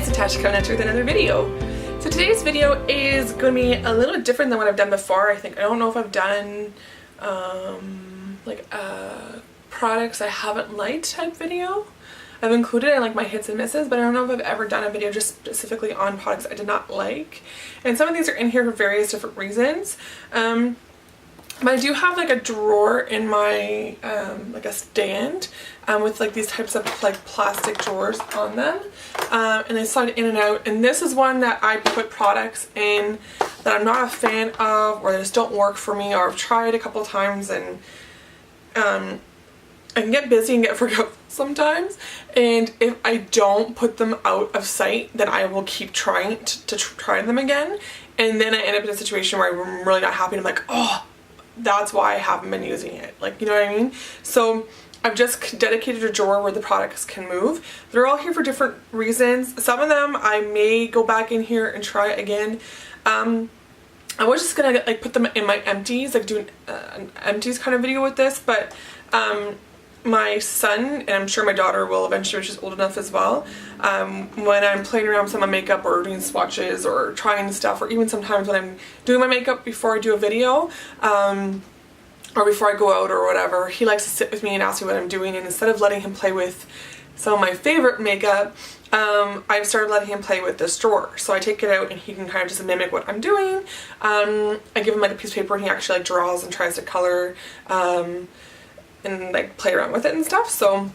it's Natasha coming at you with another video. So today's video is going to be a little different than what I've done before. I don't know if I've done products I haven't liked type video. I've included in like my hits and misses, but I don't know if I've ever done a video just specifically on products I did not like. And some of these are in here for various different reasons. But I do have like a drawer in my like a stand with like these types of like plastic drawers on them, and they slide in and out. And this is one that I put products in that I'm not a fan of, or they just don't work for me, or I've tried a couple times and I can get busy and get forgetful sometimes, and if I don't put them out of sight, then I will keep trying to try them again, and then I end up in a situation where I'm really not happy and I'm like, oh, that's why I haven't been using it, like, you know what I mean? So I've just dedicated a drawer where the products can move. They're all here for different reasons. Some of them I may go back in here and try again. I was just gonna like put them in my empties, like do an empties kind of video with this, but my son, and I'm sure my daughter will eventually when she's old enough as well, when I'm playing around with some of my makeup or doing swatches or trying stuff, or even sometimes when I'm doing my makeup before I do a video, or before I go out or whatever, he likes to sit with me and ask me what I'm doing, and instead of letting him play with some of my favorite makeup, I've started letting him play with this drawer. So I take it out and he can kind of just mimic what I'm doing. I give him like a piece of paper and he actually like draws and tries to color and like play around with it and stuff. So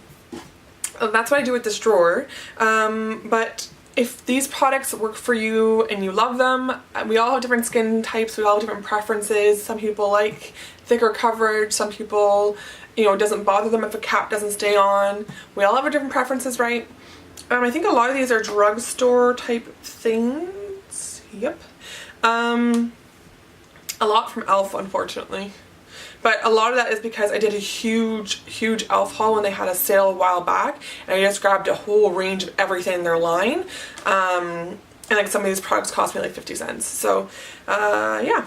that's what I do with this drawer. But if these products work for you and you love them, we all have different skin types, we all have different preferences. Some people like thicker coverage, some people, you know, it doesn't bother them if a cap doesn't stay on. We all have our different preferences, right? I think a lot of these are drugstore type things. Yep. A lot from e.l.f. unfortunately. But a lot of that is because I did a huge e.l.f. haul when they had a sale a while back, and I just grabbed a whole range of everything in their line. And like some of these products cost me like 50 cents. So yeah.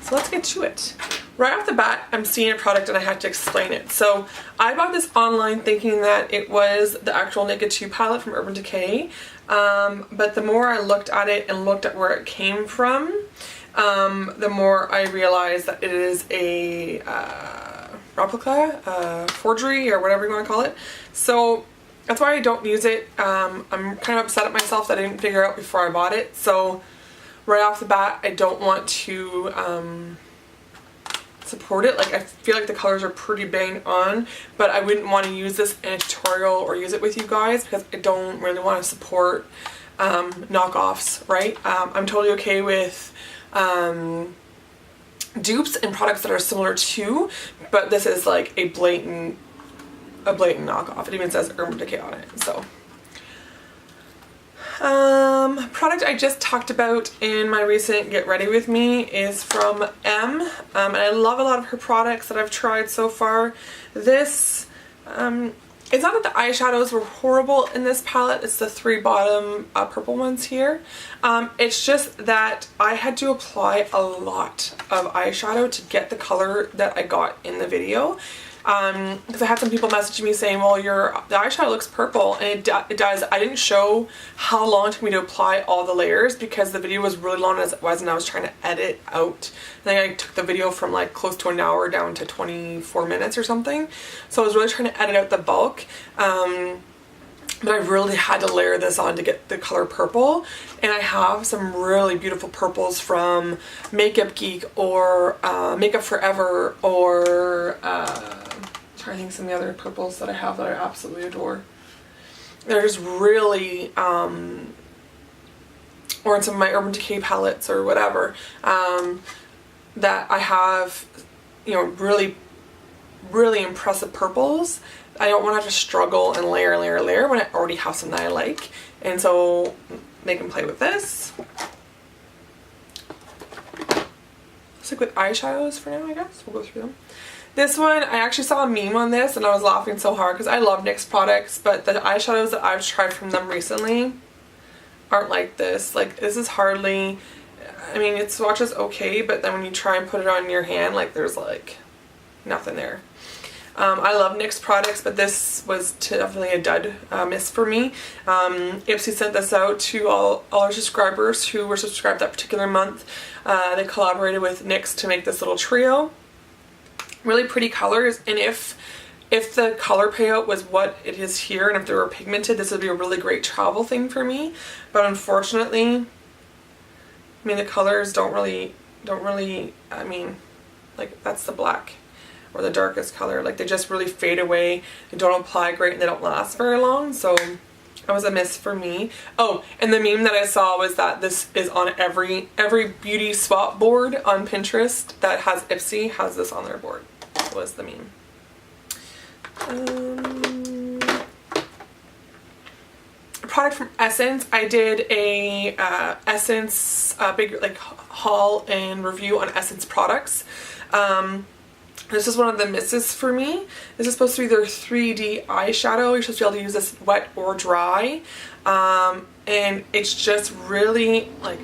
So let's get to it. Right off the bat, I'm seeing a product and I had to explain it. So I bought this online thinking that it was the actual Naked 2 palette from Urban Decay. But the more I looked at it and looked at where it came from, the more I realized that it is a replica, forgery, or whatever you want to call it. So that's why I don't use it. I'm kind of upset at myself that I didn't figure out before I bought it. So right off the bat, I don't want to support it. Like, I feel like the colors are pretty bang on, but I wouldn't want to use this in a tutorial or use it with you guys because I don't really want to support knockoffs, right? I'm totally okay with dupes and products that are similar to, but this is like a blatant knockoff. It even says Urban Decay on it. So product I just talked about in my recent Get Ready With Me is from M, and I love a lot of her products that I've tried so far. This it's not that the eyeshadows were horrible in this palette, it's the three bottom purple ones here. It's just that I had to apply a lot of eyeshadow to get the color that I got in the video. Because I had some people messaging me saying, well, the eyeshadow looks purple, and it does. I didn't show how long it took me to apply all the layers because the video was really long as it was, and I was trying to edit out. I think I took the video from like close to an hour down to 24 minutes or something. So I was really trying to edit out the bulk. But I really had to layer this on to get the color purple, and I have some really beautiful purples from Makeup Geek or Makeup Forever, or I'm trying to think some of the other purples that I have that I absolutely adore. They're just really, or in some of my Urban Decay palettes or whatever, that I have, you know, really impressive purples. I don't want to have to struggle and layer when I already have some that I like. And so they can play with this. Stick with eyeshadows for now, I guess. We'll go through them. This one, I actually saw a meme on this and I was laughing so hard because I love NYX products, but the eyeshadows that I've tried from them recently aren't like this. Like, this is hardly, I mean, it swatches okay, but then when you try and put it on your hand, like, there's like nothing there. I love NYX products, but this was definitely a dud miss for me. Ipsy sent this out to all our subscribers who were subscribed that particular month. They collaborated with NYX to make this little trio. Really pretty colors, and if the color payout was what it is here and if they were pigmented, this would be a really great travel thing for me. But unfortunately, I mean, the colors don't really, I mean, like that's the black or the darkest color. Like they just really fade away. They don't apply great and they don't last very long. So that was a miss for me. Oh, and the meme that I saw was that this is on every beauty swap board on Pinterest that has Ipsy has this on their board. That was the meme. Product from Essence. I did a Essence big like haul and review on Essence products. This is one of the misses for me. This is supposed to be their 3D eyeshadow. You're supposed to be able to use this wet or dry, and it's just really like,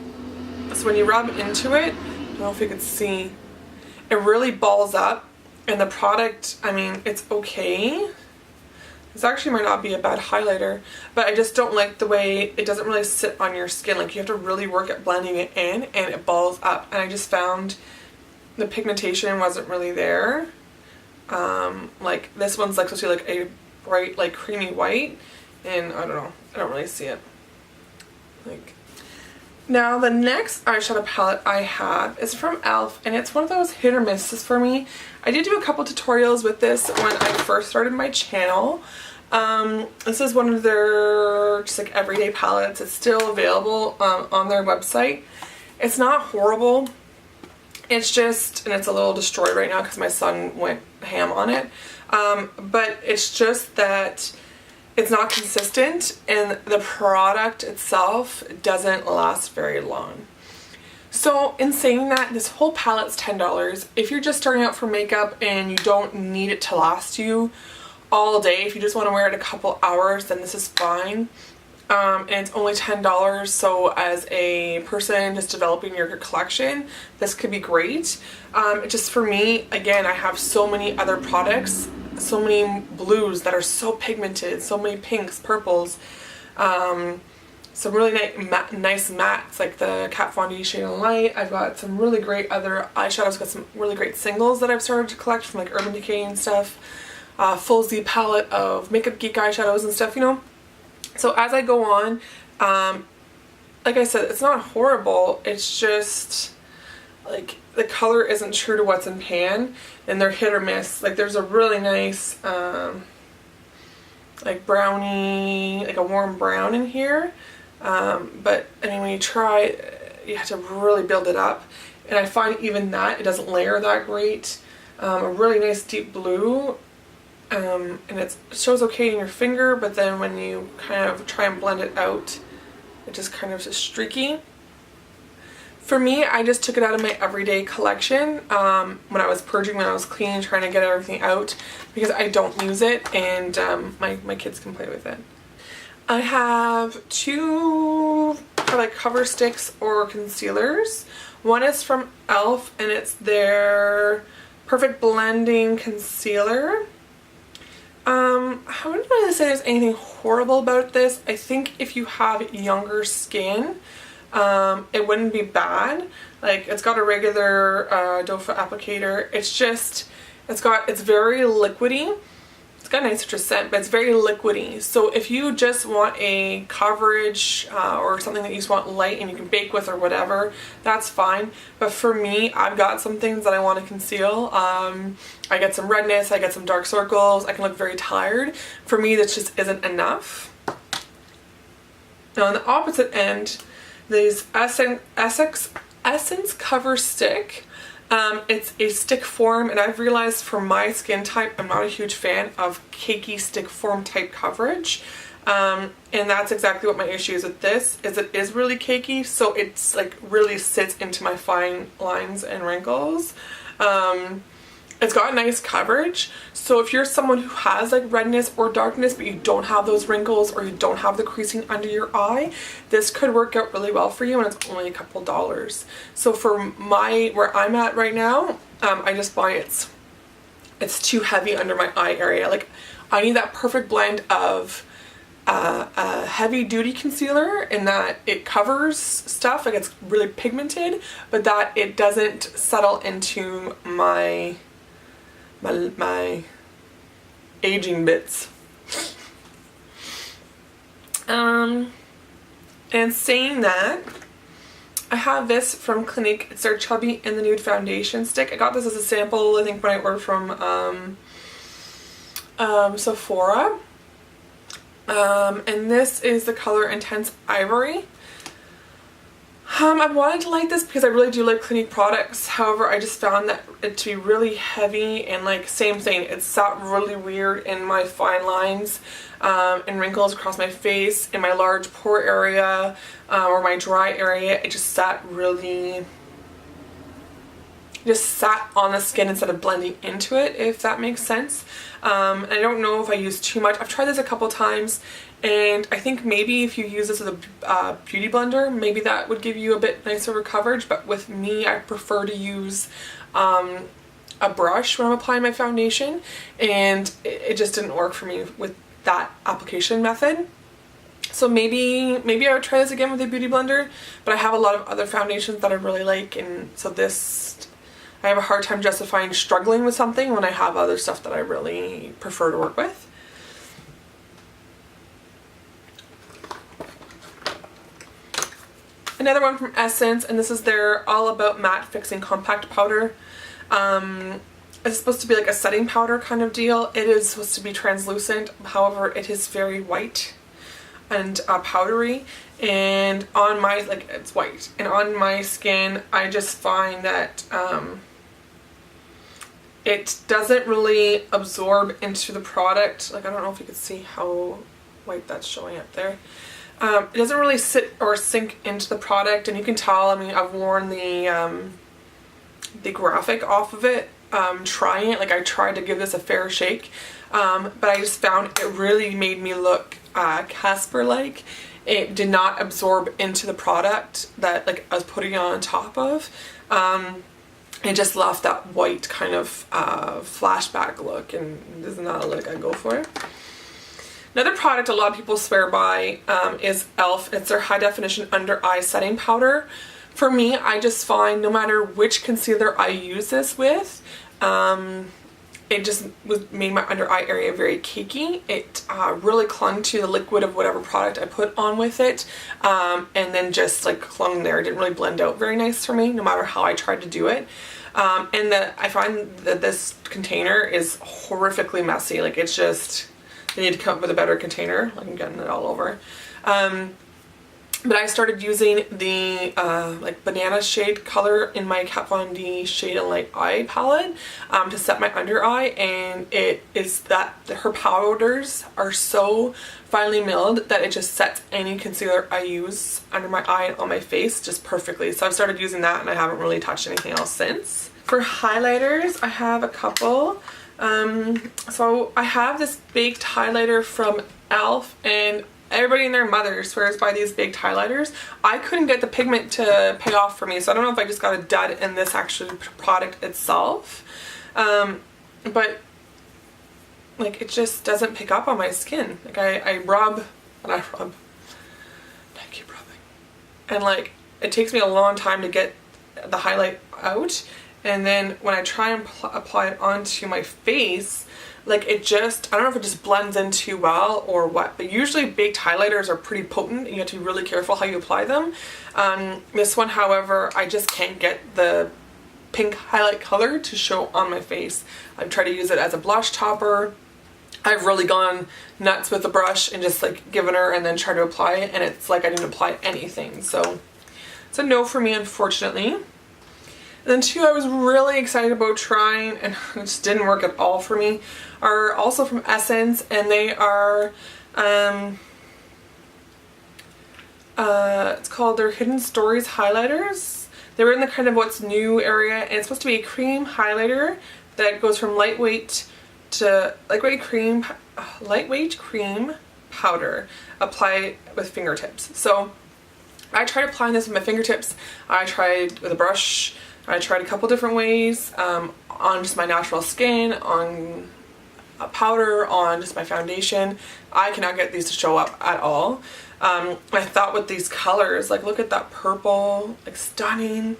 so when you rub into it, I don't know if you can see, it really balls up. And the product, I mean, it's okay. This actually might not be a bad highlighter, but I just don't like the way it doesn't really sit on your skin. Like you have to really work at blending it in and it balls up. And I just found the pigmentation wasn't really there. Like this one's like supposed to be like a bright, like creamy white, and I don't know, I don't really see it. Like, now the next eyeshadow palette I have is from e.l.f. and it's one of those hit or misses for me. I did do a couple tutorials with this when I first started my channel. This is one of their just like everyday palettes. It's still available on their website. It's not horrible. It's just, and it's a little destroyed right now because my son went ham on it. But it's just that it's not consistent and the product itself doesn't last very long. So in saying that, this whole palette's $10. If you're just starting out for makeup and you don't need it to last you all day, if you just want to wear it a couple hours, then this is fine. And it's only $10, so as a person just developing your collection, this could be great. Just for me, again, I have so many other products, so many blues that are so pigmented, so many pinks, purples, some really nice mattes like the Kat Von D Shade and Light. I've got some really great other eyeshadows. I've got some really great singles that I've started to collect from like Urban Decay and stuff. Full Z palette of Makeup Geek eyeshadows and stuff, you know. So as I go on, like I said, it's not horrible. It's just like the color isn't true to what's in pan, and they're hit or miss. Like there's a really nice like brownie, like a warm brown in here, but I mean when you try, you have to really build it up, and I find even that it doesn't layer that great. A really nice deep blue. And it shows okay in your finger, but then when you kind of try and blend it out, it just kind of is streaky. For me, I just took it out of my everyday collection when I was purging, when I was cleaning, trying to get everything out because I don't use it, and my kids can play with it. I have two like cover sticks or concealers. One is from e.l.f. and it's their Perfect Blending Concealer. I wouldn't want to say there's anything horrible about this. I think if you have younger skin, it wouldn't be bad. Like it's got a regular doe foot applicator. It's just, it's very liquidy. It's got a nice citrus scent, but it's very liquidy. So if you just want a coverage or something that you just want light and you can bake with or whatever, that's fine. But for me, I've got some things that I want to conceal. I get some redness, I get some dark circles, I can look very tired. For me, this just isn't enough. Now on the opposite end, there's Essence Cover Stick. It's a stick form, and I've realized for my skin type, I'm not a huge fan of cakey stick form type coverage. And that's exactly what my issue is with this, is it is really cakey, so it's like really sits into my fine lines and wrinkles. It's got nice coverage, so if you're someone who has like redness or darkness but you don't have those wrinkles or you don't have the creasing under your eye, this could work out really well for you, and it's only a couple dollars. So for where I'm at right now, I just buy its it's too heavy under my eye area. Like, I need that perfect blend of a heavy duty concealer in that it covers stuff, like it's really pigmented, but that it doesn't settle into my aging bits. And saying that, I have this from Clinique. It's their Chubby in the Nude Foundation Stick. I got this as a sample, I think, when I ordered from Sephora. And this is the color Intense Ivory. I wanted to like this because I really do like Clinique products. However, I just found that it to be really heavy, and like same thing, it sat really weird in my fine lines and wrinkles across my face, in my large pore area, or my dry area. It just sat really, just sat on the skin instead of blending into it, if that makes sense. And I don't know if I used too much. I've tried this a couple times, and I think maybe if you use this with a beauty blender, maybe that would give you a bit nicer coverage. But with me, I prefer to use a brush when I'm applying my foundation, and it just didn't work for me with that application method. So maybe I would try this again with a beauty blender, but I have a lot of other foundations that I really like, and so this, I have a hard time justifying struggling with something when I have other stuff that I really prefer to work with. Another one from Essence, and this is their All About Matte Fixing Compact Powder. It's supposed to be like a setting powder kind of deal. It is supposed to be translucent, however it is very white and powdery, and on my, like, it's white, and on my skin I just find that it doesn't really absorb into the product. Like, I don't know if you can see how white that's showing up there. It doesn't really sit or sink into the product, and you can tell. I mean, I've worn the graphic off of it, trying it. Like, I tried to give this a fair shake, but I just found it really made me look Casper-like. It did not absorb into the product that, like, I was putting it on top of. It just left that white kind of flashback look, and this is not a look I go for. Another product a lot of people swear by is e.l.f. It's their High Definition Under Eye Setting Powder. For me, I just find no matter which concealer I use this with, it just made my under eye area very cakey. It really clung to the liquid of whatever product I put on with it, and then just like clung there. It didn't really blend out very nice for me, no matter how I tried to do it. And I find that this container is horrifically messy. Like, it's just, they need to come up with a better container. Like, I'm getting it all over. But I started using the like banana shade color in my Kat Von D Shade and Light Eye palette to set my under eye, and it is that her powders are so finely milled that it just sets any concealer I use under my eye and on my face just perfectly. So I've started using that, and I haven't really touched anything else since. For highlighters, I have a couple. So I have this baked highlighter from e.l.f. and everybody and their mother swears by these baked highlighters. I couldn't get the pigment to pay off for me, so I don't know if I just got a dud in this actual product itself. But like, it just doesn't pick up on my skin. Like, I rub and I rub and I keep rubbing, and like, it takes me a long time to get the highlight out, and then when I try and apply it onto my face, like, it just, I don't know if it just blends in too well or what, but usually baked highlighters are pretty potent and you have to be really careful how you apply them. This one, however, I just can't get the pink highlight color to show on my face. I've tried to use it as a blush topper. I've really gone nuts with the brush and just like given her and then try to apply it, and it's like I didn't apply anything. So it's a no for me, unfortunately. And then two I was really excited about trying, and it just didn't work at all for me, are also from Essence, and they are, it's called their Hidden Stories highlighters. They were in the kind of what's new area, and it's supposed to be a cream highlighter that goes from lightweight cream powder applied with fingertips. So I tried applying this with my fingertips. I tried with a brush. I tried a couple different ways, on just my natural skin, on a powder, on just my foundation. I cannot get these to show up at all. I thought with these colors, like look at that purple, like stunning.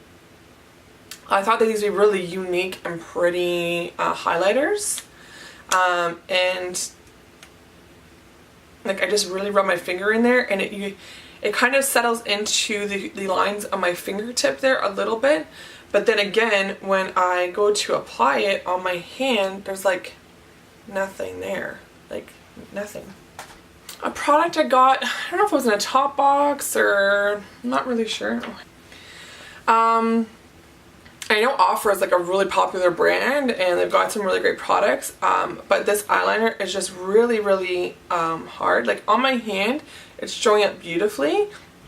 I thought that these would be really unique and pretty highlighters. And like I just really rub my finger in there, and it kind of settles into the lines on my fingertip there a little bit. But then again, when I go to apply it on my hand, there's like nothing there, like nothing. A product I got, I don't know if it was in a top box or I'm not really sure. I know Ofra is like a really popular brand and they've got some really great products, but this eyeliner is just really hard. Like on my hand it's showing up beautifully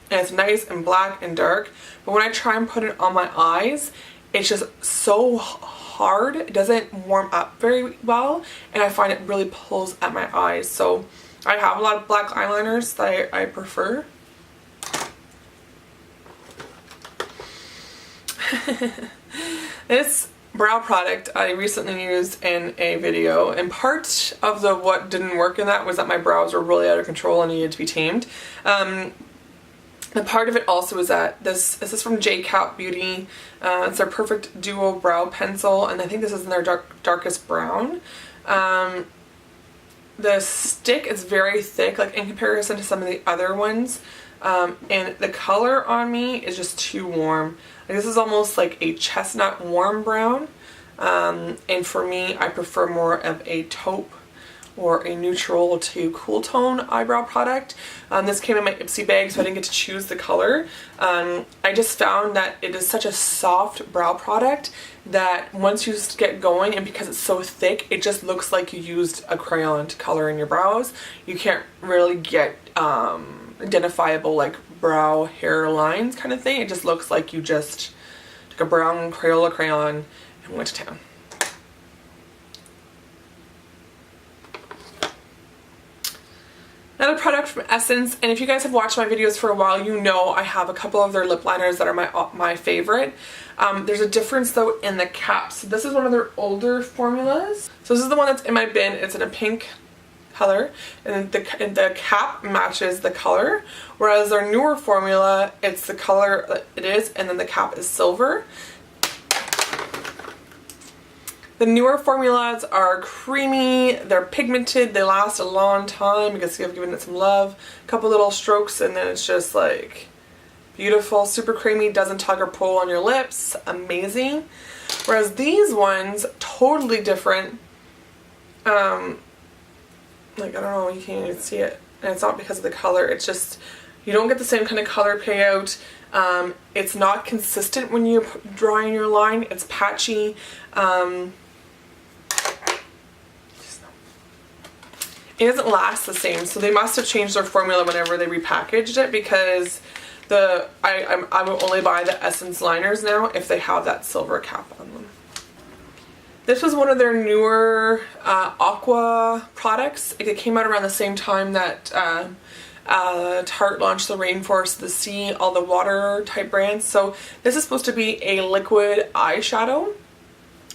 and it's nice and black and dark, but when I try and put it on my eyes it's just so hard. It doesn't warm up very well and I find it really pulls at my eyes. So I have a lot of black eyeliners that I prefer. This brow product I recently used in a video, and part of what didn't work in that was that my brows were really out of control and needed to be tamed. The part of it also is that this is from JCap Beauty. It's their Perfect Duo Brow Pencil, and I think this is in their darkest brown. The stick is very thick, like in comparison to some of the other ones, and the color on me is just too warm. Like, this is almost like a chestnut warm brown, and for me I prefer more of a taupe or a neutral to cool tone eyebrow product. This came in my Ipsy bag, so I didn't get to choose the color. I just found that it is such a soft brow product that once you get going, and because it's so thick, it just looks like you used a crayon to color in your brows. You can't really get identifiable like brow hair lines kind of thing. It just looks like you just took a brown Crayola crayon and went to town. Another product from Essence, and if you guys have watched my videos for a while, you know I have a couple of their lip liners that are my favorite. There's a difference though in the cap. So this is one of their older formulas. So this is the one that's in my bin. It's in a pink color, and the cap matches the color, whereas their newer formula, it's the color that it is, and then the cap is silver. The newer formulas are creamy, they're pigmented, they last a long time because I've given it some love. A couple little strokes and then it's just like beautiful, super creamy, doesn't tug or pull on your lips, amazing. Whereas these ones, totally different. Like I don't know, you can't even see it. And it's not because of the color, it's just, you don't get the same kind of color payout. It's not consistent when you're drawing your line, it's patchy. It doesn't last the same, so they must have changed their formula whenever they repackaged it, because I will only buy the Essence liners now if they have that silver cap on them. This was one of their newer Aqua products. It came out around the same time that Tarte launched the Rainforest, the Sea, all the water type brands. So this is supposed to be a liquid eyeshadow.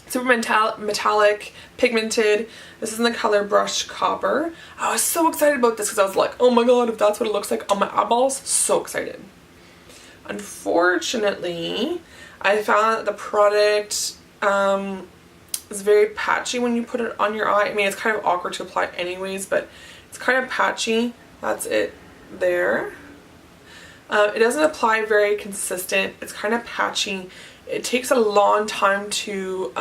Super metallic, pigmented. This is in the color Brushed Copper. I was so excited about this because I was like, oh my god, if that's what it looks like on my eyeballs, so excited. Unfortunately, I found that the product is very patchy when you put it on your eye. I mean, it's kind of awkward to apply anyways, but it's kind of patchy. That's it there. It doesn't apply very consistent. It's kind of patchy. It takes a long time to,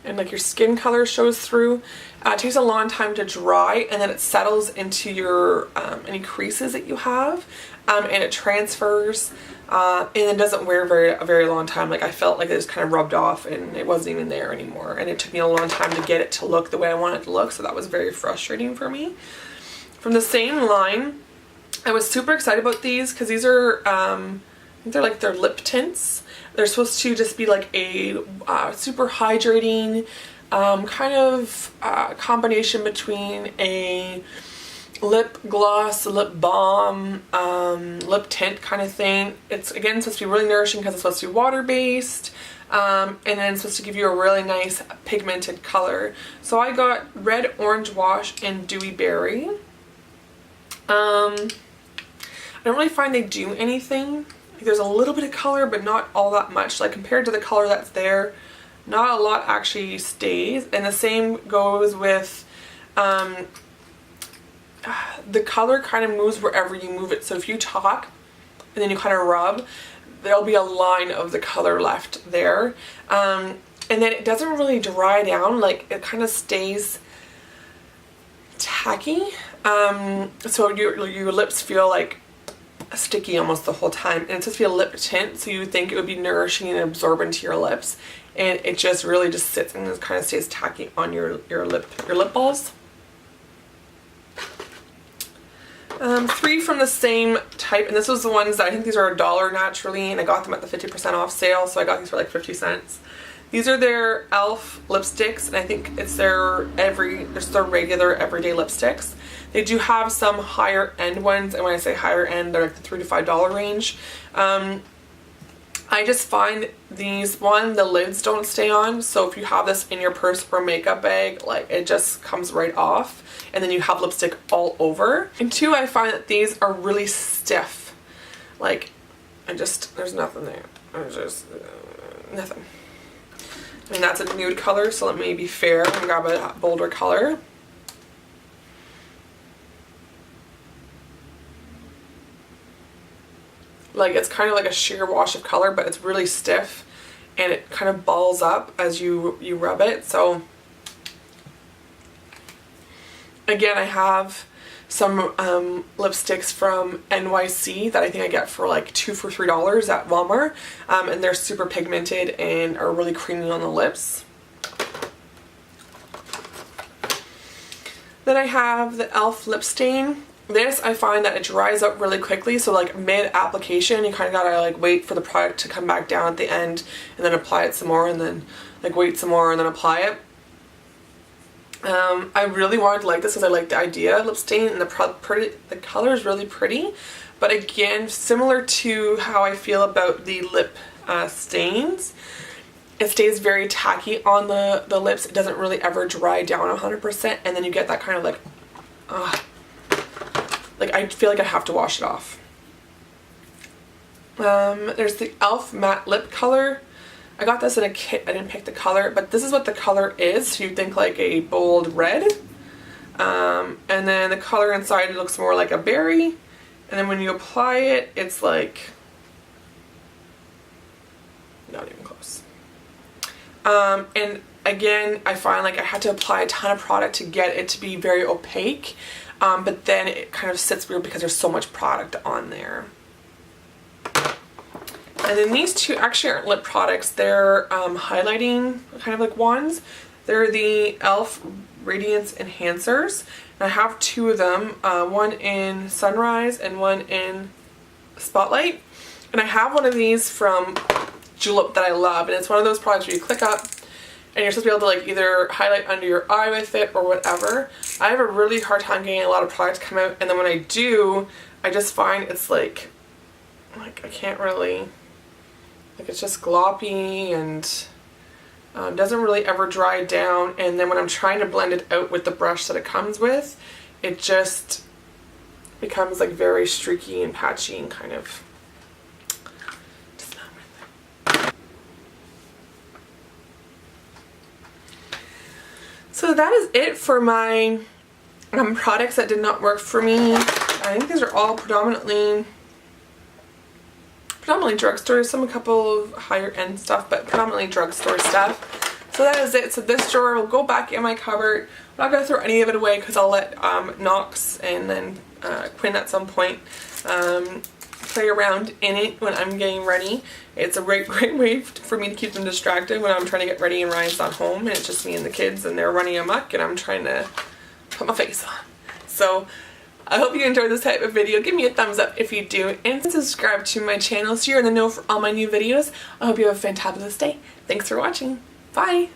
and like your skin color shows through, it takes a long time to dry, and then it settles into your, any creases that you have, and it transfers, and it doesn't wear a very long time. Like I felt like it just kind of rubbed off and it wasn't even there anymore, and it took me a long time to get it to look the way I want it to look, so that was very frustrating for me. From the same line, I was super excited about these because these are, I think they're like their lip tints. They're supposed to just be like a super hydrating kind of combination between a lip gloss, lip balm, lip tint kind of thing. It's again supposed to be really nourishing because it's supposed to be water based, and then it's supposed to give you a really nice pigmented color. So I got Red Orange Wash and Dewy Berry. I don't really find they do anything. Like, there's a little bit of color but not all that much. Like compared to the color that's there, not a lot actually stays. And the same goes with the color kind of moves wherever you move it. So if you talk and then you kind of rub, there'll be a line of the color left there. And then it doesn't really dry down, like it kind of stays tacky. So your lips feel like sticky almost the whole time. And it's supposed to be a lip tint, so you would think it would be nourishing and absorb into your lips. And it just really just sits and just kind of stays tacky on your lip balls. 3 from the same type, and this was the ones that I think these are $1 naturally, and I got them at the 50% off sale, so I got these for like 50 cents. These are their e.l.f. lipsticks, and I think it's their regular everyday lipsticks. They do have some higher end ones, and when I say higher end, they're like the $3 to $5 range. I just find these, the lids don't stay on, so if you have this in your purse or makeup bag, like it just comes right off, and then you have lipstick all over. And 2, I find that these are really stiff. Like, there's nothing there. There's just nothing. And that's a nude color, so let me be fair and grab a bolder color. Like, it's kind of like a sheer wash of color, but it's really stiff and it kind of balls up as you rub it. So again, I have some lipsticks from NYC that I think I get for like 2 for $3 at Walmart, and they're super pigmented and are really creamy on the lips. Then I have the e.l.f. lip stain. This, I find that it dries up really quickly, so like mid-application you kind of gotta like wait for the product to come back down at the end and then apply it some more, and then like wait some more and then apply it. I really wanted to like this because I like the idea of lip stain, and the color is really pretty, but again, similar to how I feel about the lip stains, it stays very tacky on the lips. It doesn't really ever dry down 100%, and then you get that kind of like I feel like I have to wash it off. There's the e.l.f. matte lip color. I got this in a kit. I didn't pick the color, but this is what the color is. So you think like a bold red. And then the color inside looks more like a berry. And then when you apply it, it's like not even close. And again, I find like I had to apply a ton of product to get it to be very opaque. But then it kind of sits weird because there's so much product on there. And then these 2 actually aren't lip products. They're highlighting kind of like wands. They're the e.l.f. Radiance Enhancers. And I have 2 of them, one in Sunrise and one in Spotlight. And I have one of these from Julep that I love, and it's one of those products where you click up and you're supposed to be able to like either highlight under your eye with it or whatever. I have a really hard time getting a lot of product to come out, and then when I do, I just find it's like I can't really, like it's just gloppy and doesn't really ever dry down, and then when I'm trying to blend it out with the brush that it comes with, it just becomes like very streaky and patchy and kind of just not my thing. So that is it for my products that did not work for me. I think these are all predominantly drugstore, a couple of higher end stuff, but predominantly drugstore stuff. So that is it. So this drawer will go back in my cupboard. I'm not going to throw any of it away because I'll let Knox and then Quinn at some point play around in it when I'm getting ready. It's a great way for me to keep them distracted when I'm trying to get ready and Ryan's not home and it's just me and the kids and they're running amok and I'm trying to put my face on. So I hope you enjoyed this type of video. Give me a thumbs up if you do, and subscribe to my channel so you're in the know for all my new videos. I hope you have a fantabulous day. Thanks for watching. Bye!